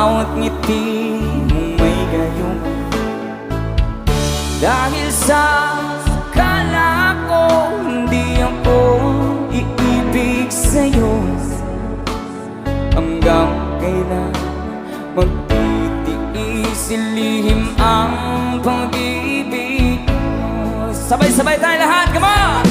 bawat ngiti mong may gayong. Dahil sa kala ko hindi ako iibig sa'yo, hanggang kailan magtitiis ilihim ang pag-ibig mo. Sabay-sabay tayo lahat, come on!